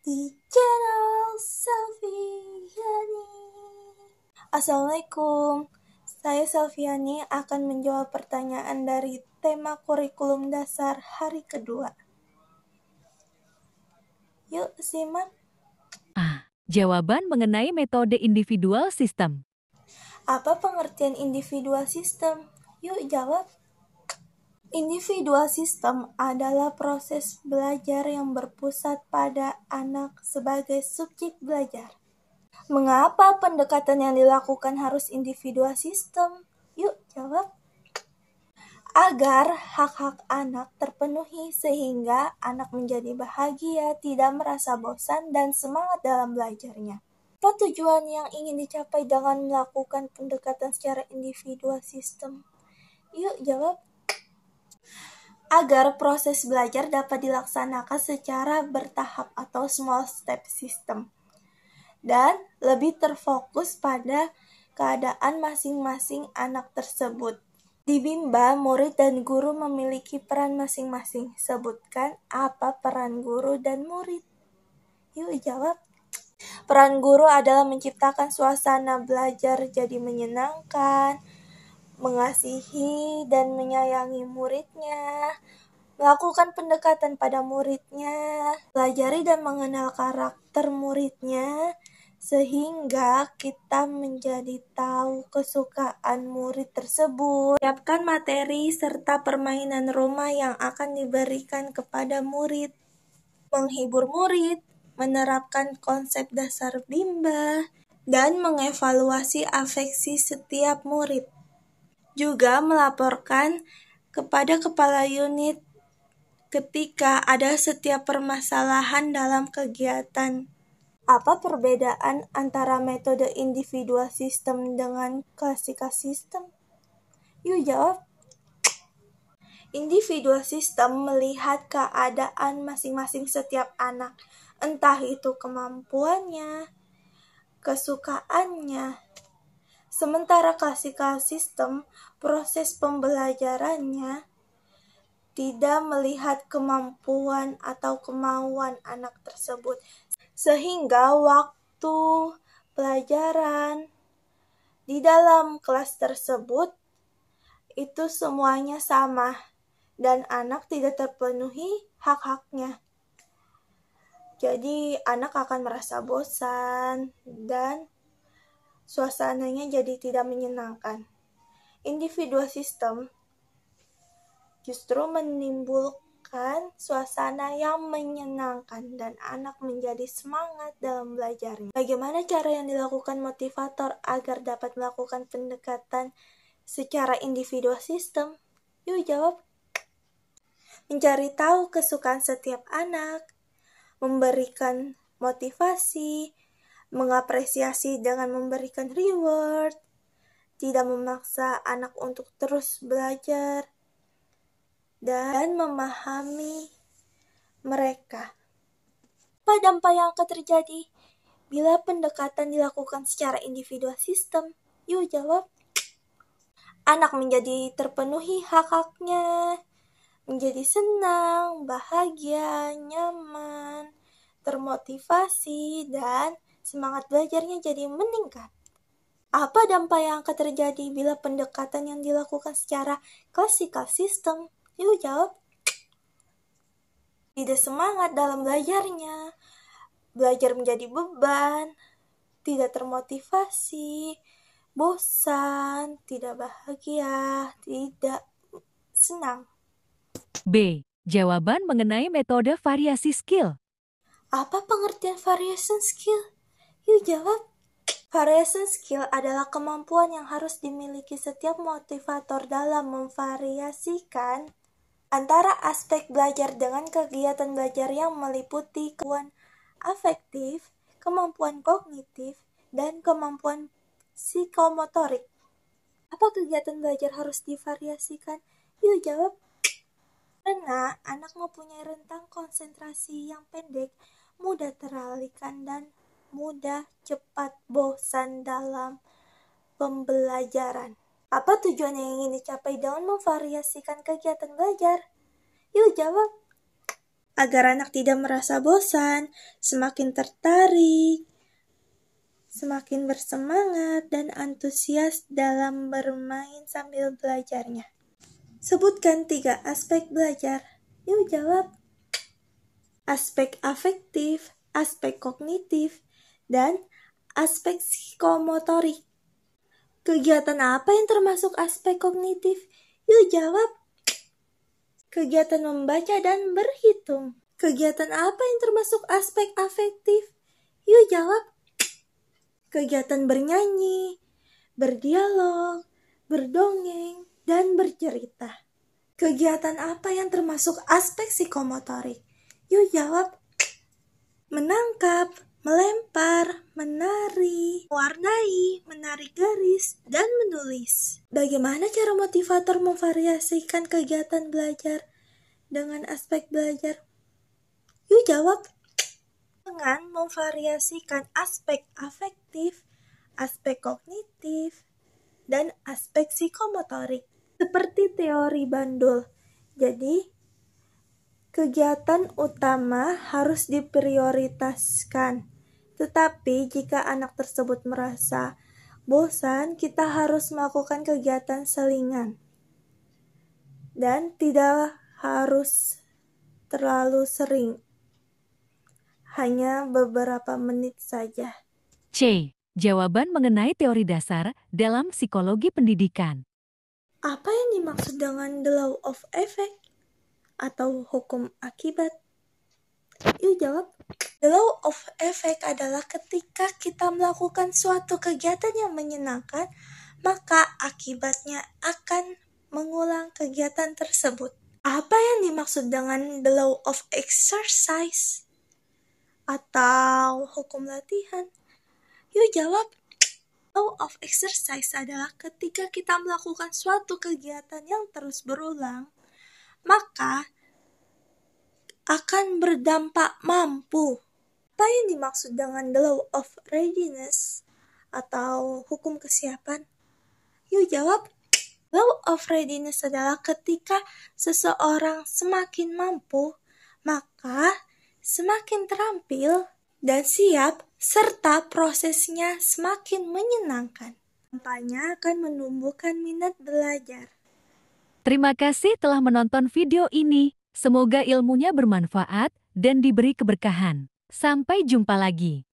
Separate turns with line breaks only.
di channel Selviani. Assalamualaikum, saya Selviani akan menjawab pertanyaan dari tema kurikulum dasar hari kedua. Yuk simak.
Jawaban mengenai metode individual system.
Apa pengertian individual system? Yuk jawab. Individual system adalah proses belajar yang berpusat pada anak sebagai subjek belajar. Mengapa pendekatan yang dilakukan harus individual system? Yuk jawab. Agar hak-hak anak terpenuhi sehingga anak menjadi bahagia, tidak merasa bosan, dan semangat dalam belajarnya. Apa tujuan yang ingin dicapai dengan melakukan pendekatan secara individual system? Yuk jawab. Agar proses belajar dapat dilaksanakan secara bertahap atau small step system dan lebih terfokus pada keadaan masing-masing anak tersebut. Di Bimba, murid dan guru memiliki peran masing-masing. Sebutkan apa peran guru dan murid. Yuk jawab. Peran guru adalah menciptakan suasana belajar jadi menyenangkan, mengasihi dan menyayangi muridnya, melakukan pendekatan pada muridnya, pelajari dan mengenal karakter muridnya, sehingga kita menjadi tahu kesukaan murid tersebut. Siapkan materi serta permainan rumah yang akan diberikan kepada murid. Menghibur murid, menerapkan konsep dasar Bimba, dan mengevaluasi afeksi setiap murid. Juga melaporkan kepada kepala unit ketika ada setiap permasalahan dalam kegiatan. Apa perbedaan antara metode individual system dengan klasikal system? Yuk jawab. Individual system melihat keadaan masing-masing setiap anak, entah itu kemampuannya, kesukaannya. Sementara klasikal system, proses pembelajarannya tidak melihat kemampuan atau kemauan anak tersebut, sehingga waktu pelajaran di dalam kelas tersebut itu semuanya sama dan anak tidak terpenuhi hak-haknya. Jadi anak akan merasa bosan dan suasananya jadi tidak menyenangkan. Individual system justru menimbulkan suasana yang menyenangkan dan anak menjadi semangat dalam belajarnya. Bagaimana cara yang dilakukan motivator agar dapat melakukan pendekatan secara individual system? Yuk jawab. Mencari tahu kesukaan setiap anak, memberikan motivasi, mengapresiasi dengan memberikan reward, tidak memaksa anak untuk terus belajar, dan memahami mereka. Apa dampak yang akan terjadi bila pendekatan dilakukan secara individual system? Yuk jawab. Anak menjadi terpenuhi hak-haknya, menjadi senang, bahagia, nyaman, termotivasi, dan semangat belajarnya jadi meningkat. Apa dampak yang akan terjadi bila pendekatan yang dilakukan secara klasikal system? Yuk jawab. Tidak semangat dalam belajarnya, belajar menjadi beban, tidak termotivasi, bosan, tidak bahagia, tidak senang.
B. Jawaban mengenai metode variasi skill.
Apa pengertian variation skill? Yuk jawab. Variation skill adalah kemampuan yang harus dimiliki setiap motivator dalam memvariasikan antara aspek belajar dengan kegiatan belajar yang meliputi kemampuan afektif, kemampuan kognitif, dan kemampuan psikomotorik. Apa kegiatan belajar harus divariasikan? Yuk jawab. Karena anak mempunyai rentang konsentrasi yang pendek, mudah teralihkan dan mudah cepat bosan dalam pembelajaran. Apa tujuan yang ingin dicapai dengan memvariasikan kegiatan belajar? Yuk jawab. agar anak tidak merasa bosan, semakin tertarik, semakin bersemangat dan antusias dalam bermain sambil belajarnya. Sebutkan 3 aspek belajar. Yuk jawab. Aspek afektif, aspek kognitif, dan aspek psikomotorik. Kegiatan apa yang termasuk aspek kognitif? Yuk jawab. Kegiatan membaca dan berhitung. Kegiatan apa yang termasuk aspek afektif? Yuk jawab. Kegiatan bernyanyi, berdialog, berdongeng, dan bercerita. Kegiatan apa yang termasuk aspek psikomotorik? Yuk jawab. Menangkap, melempar, menari, mewarnai, menarik garis, dan menulis. Bagaimana cara motivator memvariasikan kegiatan belajar dengan aspek belajar? Yuk jawab. Dengan memvariasikan aspek afektif, aspek kognitif, dan aspek psikomotorik. Seperti teori Bandul. Jadi, kegiatan utama harus diprioritaskan. Tetapi jika anak tersebut merasa bosan, kita harus melakukan kegiatan selingan. Dan tidak harus terlalu sering. Hanya beberapa menit saja.
C. Jawaban mengenai teori dasar dalam psikologi pendidikan.
Apa yang dimaksud dengan the law of effect atau hukum akibat? Yuk jawab. The law of effect adalah ketika kita melakukan suatu kegiatan yang menyenangkan, maka akibatnya akan mengulang kegiatan tersebut. Apa yang dimaksud dengan the law of exercise atau hukum latihan? Yuk jawab. Law of exercise adalah ketika kita melakukan suatu kegiatan yang terus berulang, maka akan berdampak mampu. Apa yang dimaksud dengan the law of readiness atau hukum kesiapan? Yuk jawab. Law of readiness adalah ketika seseorang semakin mampu, maka semakin terampil dan siap, serta prosesnya semakin menyenangkan. Tampaknya akan menumbuhkan minat belajar.
Terima kasih telah menonton video ini. Semoga ilmunya bermanfaat dan diberi keberkahan. Sampai jumpa lagi.